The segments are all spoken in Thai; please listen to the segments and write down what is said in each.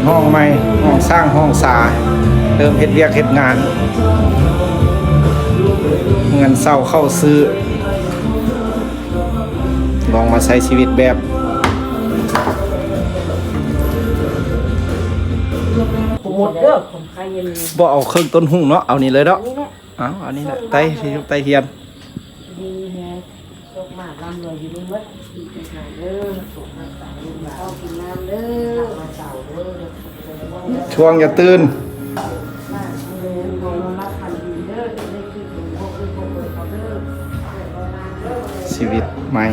ห้องใหม่ห้องสร้างห้องสาเริ่มเฮ็ดเวียกเฮ็ดงานเงินเศร้าเข้าซื้อลองมาใช้ชีวิตแบบหมดเด้อผมใครยังมี บ่เอาเครื่องต้นหุ่งเนาะเอานี่เลยเนาะ อันนี้แหละ เอาอันนี้แหละไตไตเทียนดีแฮะโชคมากร่ำรวยอยู่ในมืดดีเป็นหายเด้อมาสุขมาสายลูกหลานเข้ากินน้ำเด้อมาเสาเด้อ ช่วงอย่าตื่น มาเดินมองรับพันดีเด้อจะได้คิดถึงพวกคือพวกเขาเด้อ ชีวิตใหม่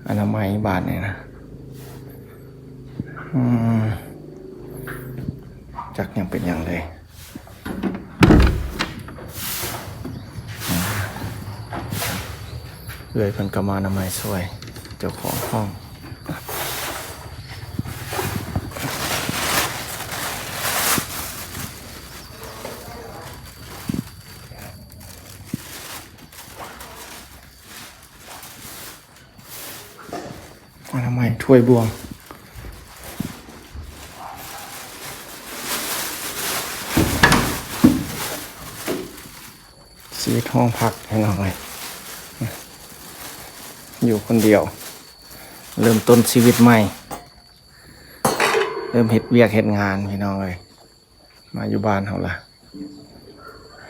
อนามัยบาทเนี่ยนะจักยังเป็นอย่างเลยเลยเพิ่นก็มาอนามัยช่วยเจ้าของห้องอนามัยถ้วยบวงชีวิตห้องพักให้หน่อยอยู่คนเดียว เริ่มต้นชีวิตใหม่ เริ่มเฮ็ดเวียกเฮ็ดงานพี่น้องเลยมาอยู่บ้านเขาละ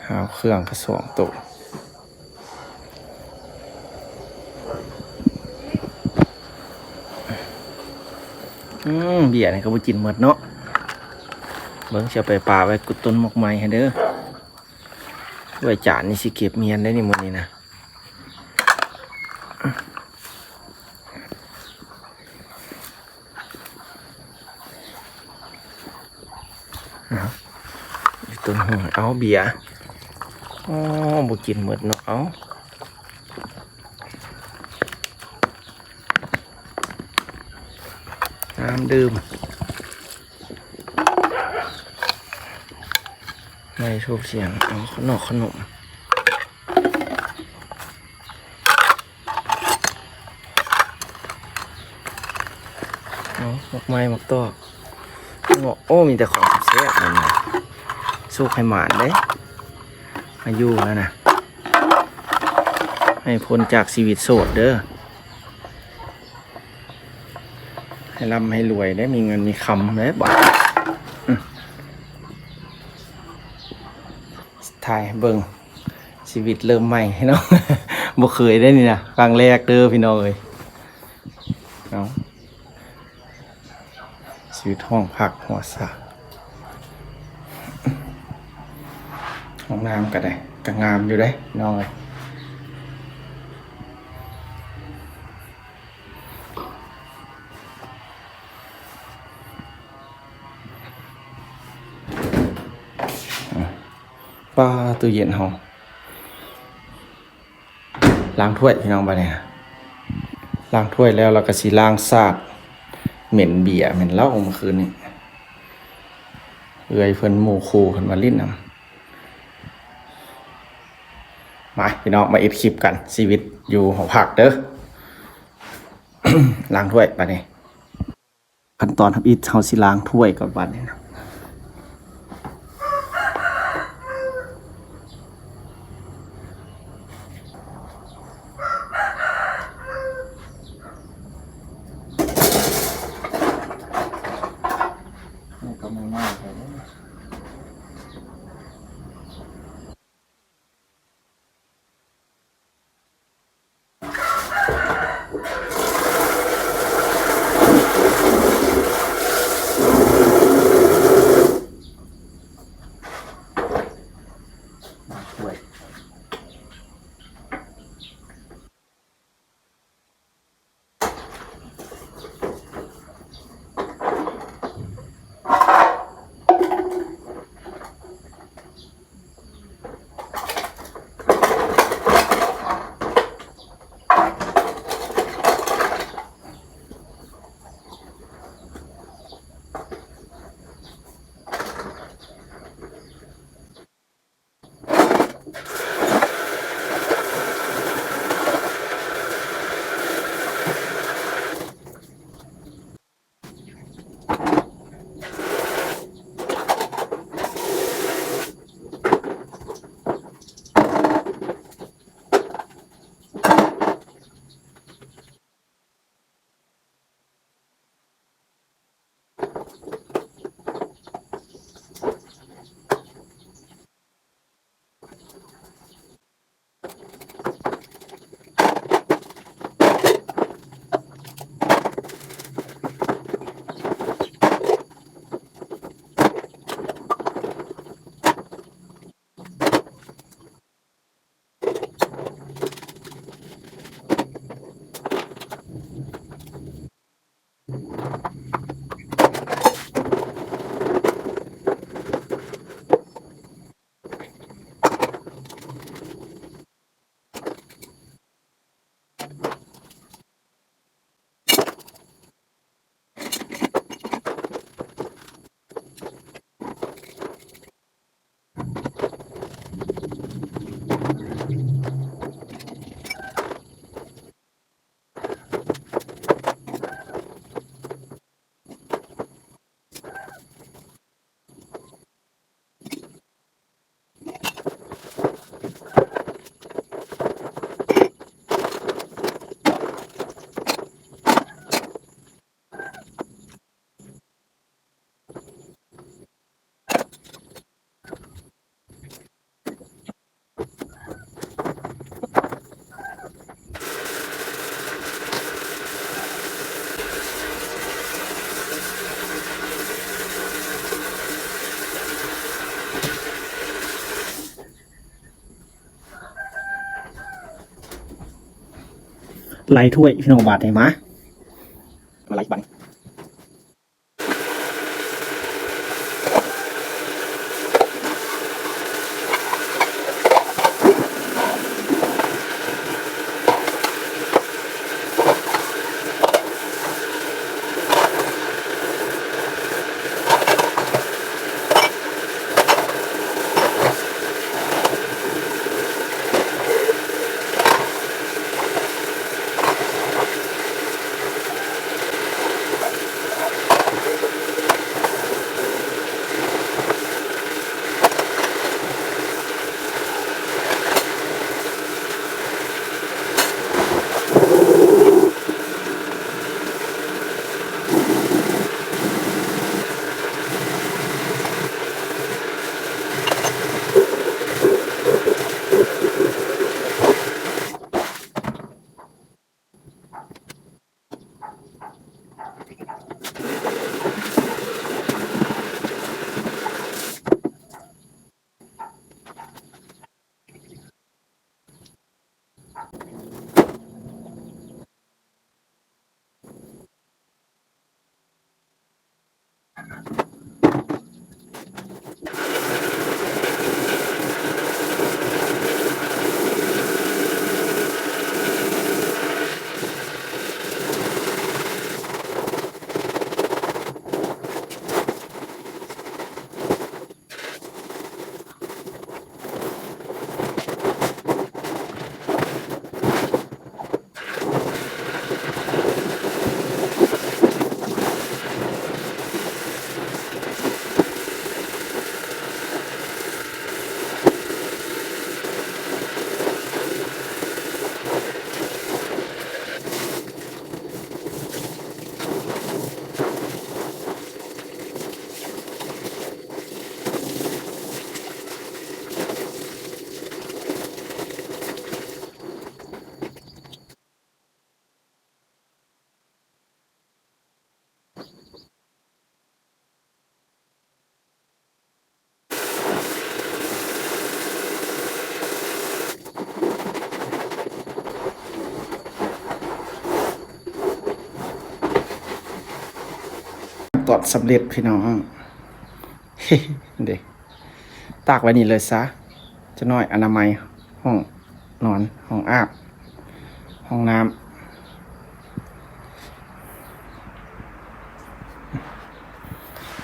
หาเครื่องกระสองโต๊ะเบียร์นี่ก็บ่กินหมดเนาะเบิ่งสิเอาไปป่าไว้กุดต้นหมกไม้ให้เด้อไว้จานนี่สิเก็บเมียนได้นี่มื้อนี้นะต้นหัวเอาเบียร์อ๋อบ่กินหมดเนาะเอาน้ำดื่มไม่ทุบเสียงเอาขนมเอาหมกไม้หมกตอกโอ้มีแต่ของแซ่บเลยนะสู้ให้หมานได้อายุแล้วนะให้พ้นจากชีวิตโสดเด้อให้ร่ำให้รวยได้มีเงินมีคำได้บ่ถ่ายเบิ่งชีวิตเริ่มใหม่เนาะ บ่เคยได้นี่นะครั้งแรกเด้อพี่น้องเอ้ยเนาะชีวิตห้องพักหัวสระห้องน้ำก็ได้ก็งามอยู่ได้น้องเอ้ยป้าตู้เย็นห้องล้างถ้วยพี่น้องไปเนี่ยล้างถ้วยแล้วเราก็สิล้างสาดเหม็นเบียร์เหม็นเหล้าเมื่อคืนนี้เอื้อยเพิ่นหมู่คู่เพิ่นมาลิ้นนำมาพี่น้องมาเอ็ดคลิปกันชีวิตอยู่หอพักเด้อ ล้างถ้วยไปเนี่ยขั้นตอนทำอิฐเฮาสิล้างถ้วยก่อนบัดนี้นะ ไหลถ้วยพี่น้องบาดให้มาไหลบัดนี้ตอดสำเร็จพี่น้อง เด้ตากไว้นี่เลยซะจะน้อยอนามัยห้องนอนห้องอาบห้องน้ำ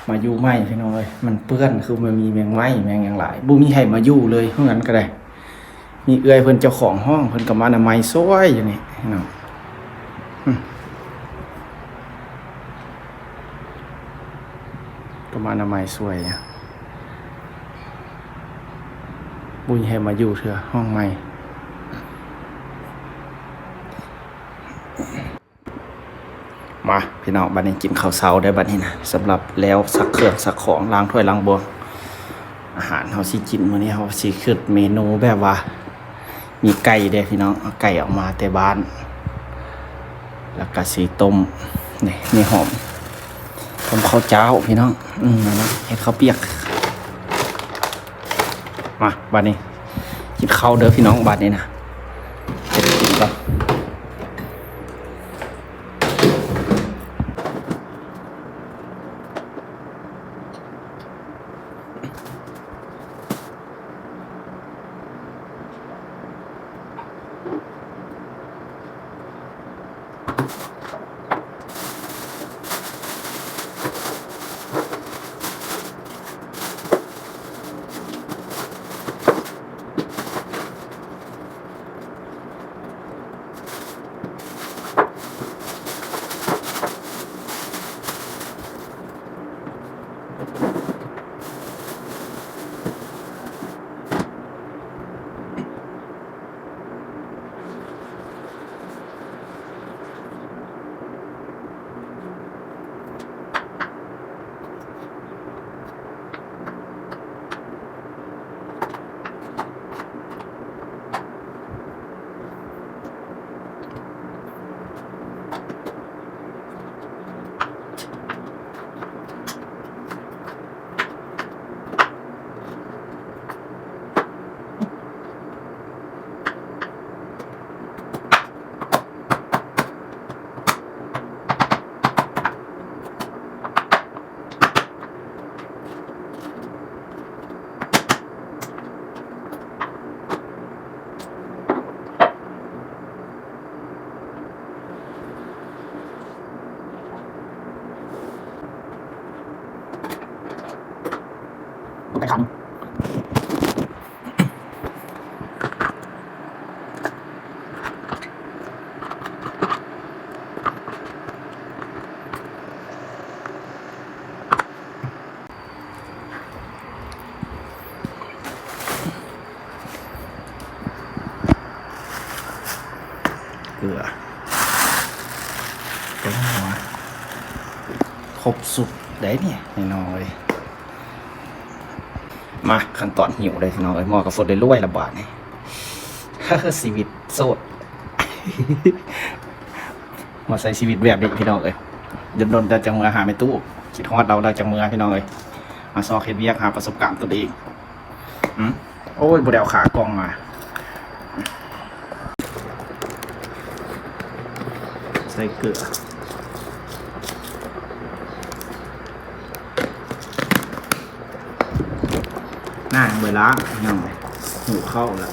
มาอยู่ไหมพี่น้องเอ้ยมันเปื้อนคือมันมีแมงไหม้แมงอย่างหลายบ่มีให้มาอยู่เลยเพราะงั้นก็ได้มีเอื้อยเพิ่นเจ้าของห้องเพิ่นก็มาอนามัยซวยอยู่นี่พี่น้องก็มาอนามัยซวยนะบุญให้มาอยู่เถอะห้องใหม่มาพี่น้องบัดนี้กินข้าวเช้าได้บัดนี้นะสำหรับแล้วสักเครื่องสักของล้างถ้วยล้างบวงอาหารเฮาสิกินมื้อนี้เฮาสิคิดเมนูแบบว่ามีไก่เด้พี่น้องเอาไก่ออกมาแต่บ้านแล้วก็สิต้มนี่หอมต้มข้าวเจ้าพี่น้องนั่นนะเฮ็ดข้าวเปียกมาบัดนี้กินข้าวเด้อพี่น้องบัดนี้นะเฮ็ดกินก่อน คำเกลือต้มหัวครบสุดได้เนี่ยน้อยมาขั้นตอนหิวเลยน้อยหม้อกับฝนได้รวยละบาทนี่ชีวิตโสด มาใส่ชีวิตแบบนี้พี่น้องเอ้ยโดนแต่จังมือหาไม่ตู้คิดฮอดเราได้จังมือพี่น้องเอ้ยมาซอกเฮ็ดเวียกหาประสบการณ์ตัวเองโอ้ยบ่ได้เอาขากองมาใส่เกลือหน้าเวลายังหิวเข้าแล้ว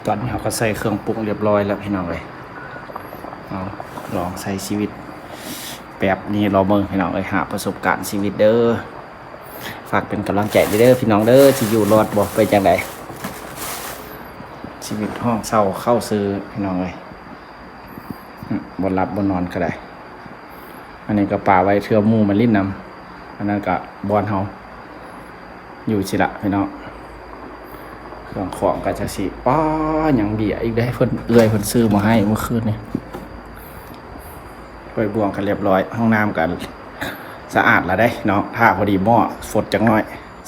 ตอนนี้เราก็ใส่เครื่องปรุงเรียบร้อยแล้วพี่น้องเลยเอาลองใส่ชีวิตแบบนี้เราเบิ่งพี่น้องเลยหาประสบการณ์ชีวิตเด้อฝากเป็นกำลังใจเด้อพี่น้องเด้อที่อยู่รอดบอกไปจังไดชีวิตห้องเศร้าเข้าซื้อพี่น้องเลยบนรับบนนอนก็ได้อันนี้ก็ป่าไว้เทือมูมาลิ้นนำอันนั้นก็บอนเฮาอยู่สิละพี่น้องเครื่องของก็จะสิป้าอย่างเบียอีกได้เพิ่นเอื้อยเพิ่นซื้อมาให้เมื่อคืนนี่ไปบวงกันเรียบร้อยห้องน้ำกันสะอาดแล้วได้เนาะถ้าพอดีหม้อฝดจังน้อย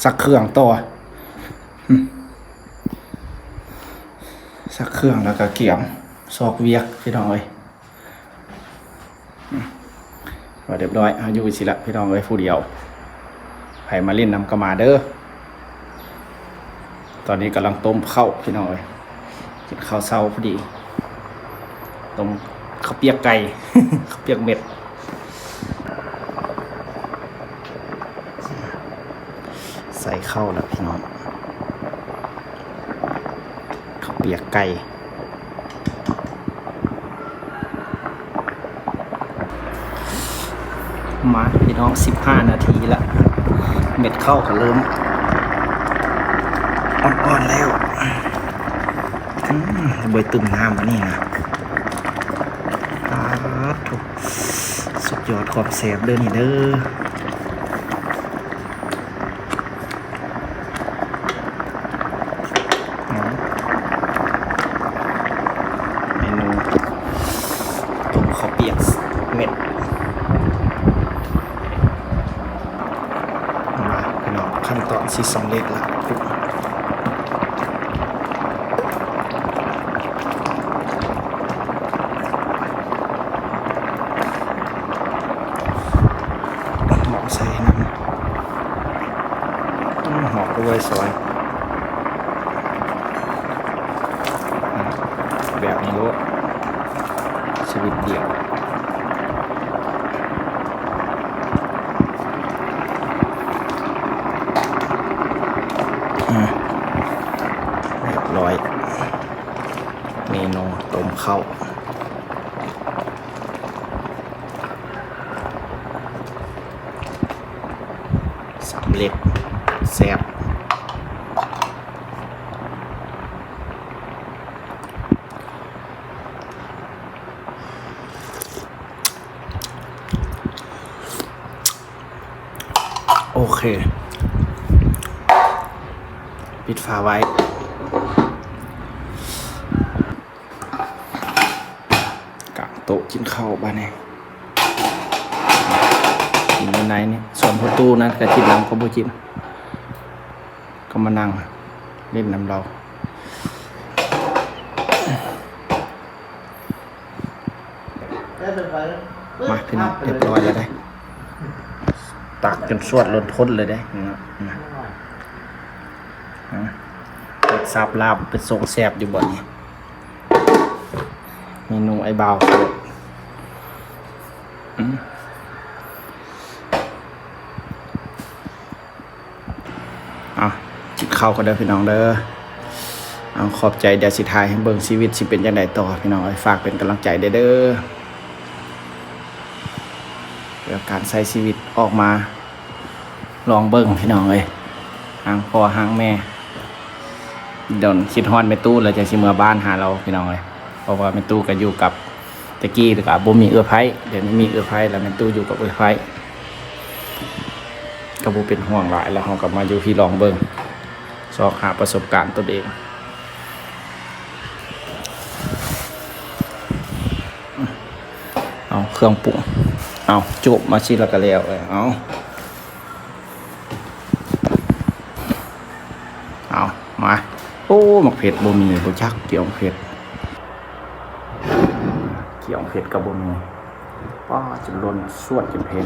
สักเครื่องต่อสักเครื่องแล้วก็เกี่ยมซอกเวียกพี่น้องเอ้ยเรียบร้อยเอาอยู่สิละพี่น้องเอ้ยผู้เดียวไผมาเล่นน้ำก็มาเด้อตอนนี้กำลังต้มข้าวพี่น้องเอ้ยกินข้าวเช้าพอดีต้มข้าวเปียกไก่ ข้าวเปียกเม็ดใส่ข้าวแล้วพี่น้องข้าวเปียกไก่มาพี่น้อง15 นาทีละเม็ดข้าวก็เริ่มอ่อนๆแล้วใบตึมน้ำมานี่นะถูกสุดยอดความแซ่บเด้อนี่เด้อเมนูต้มข้าวเปียกเม็ดมาพี่น้องขั้นตอนที่2เล็กละใส่น้ำหอมด้วยซอยแบบนี้รู้ชีวิตเดียวเรียบร้อยเมนูต้มข้าวสำเร็จแซ่บโอเคปิดฝาไว้กางโต๊ะกินข้าวบ้านเนี่ยกินวันไหนเนี่ยส่วนประตูนั้นก็กินน้ำก็บ่กินก็มานั่งเล่นน้ำเรามาพี่น้องเรียบร้อยแล้วได้ตักจนสวดล้นท้นเลยได้เปิดซับลาบเป็นทรงแซ่บอยู่บ่นี้เมนูไอ้บ่าวโคตรจิตเข้าก็เด้อพี่น้องเด้อเอาขอบใจเดี๋ยวสิทายให้เบิ่งชีวิตสิเป็นยังไงต่อพี่น้องฝากเป็นกำลังใจเด้อ แบบการใช้ชีวิตออกมาลองเบิ่งพี่น้องเอ้ยหางพ่อหางแม่เดี๋ยวคิดฮอดแม่ตู้แล้วจะสิเมื่อบ้านหาเราพี่น้องเอ้ยเพราะว่าแม่ตู้ก็อยู่กับตะกี้หรือกับบ่มีเอื้อไผเดี๋ยวนี้มีเอื้อไผแล้วแม่ตู้อยู่กับเอื้อไผก็บ่เป็นห่วงหลายแล้วเฮาก็มาอยู่พี่ลองเบิ่งสอบหาประสบการณ์ตนเองเอาเครื่องปรุงเอาจบมาชิแล้วก็แล้วเอามาโอ้หมกเผ็ดบ่มีบ่จักเกี่ยวหมกเผ็ดเกี่ยวหมกเผ็ดกับบ่มีป้าจนล้นสวดจนเพลน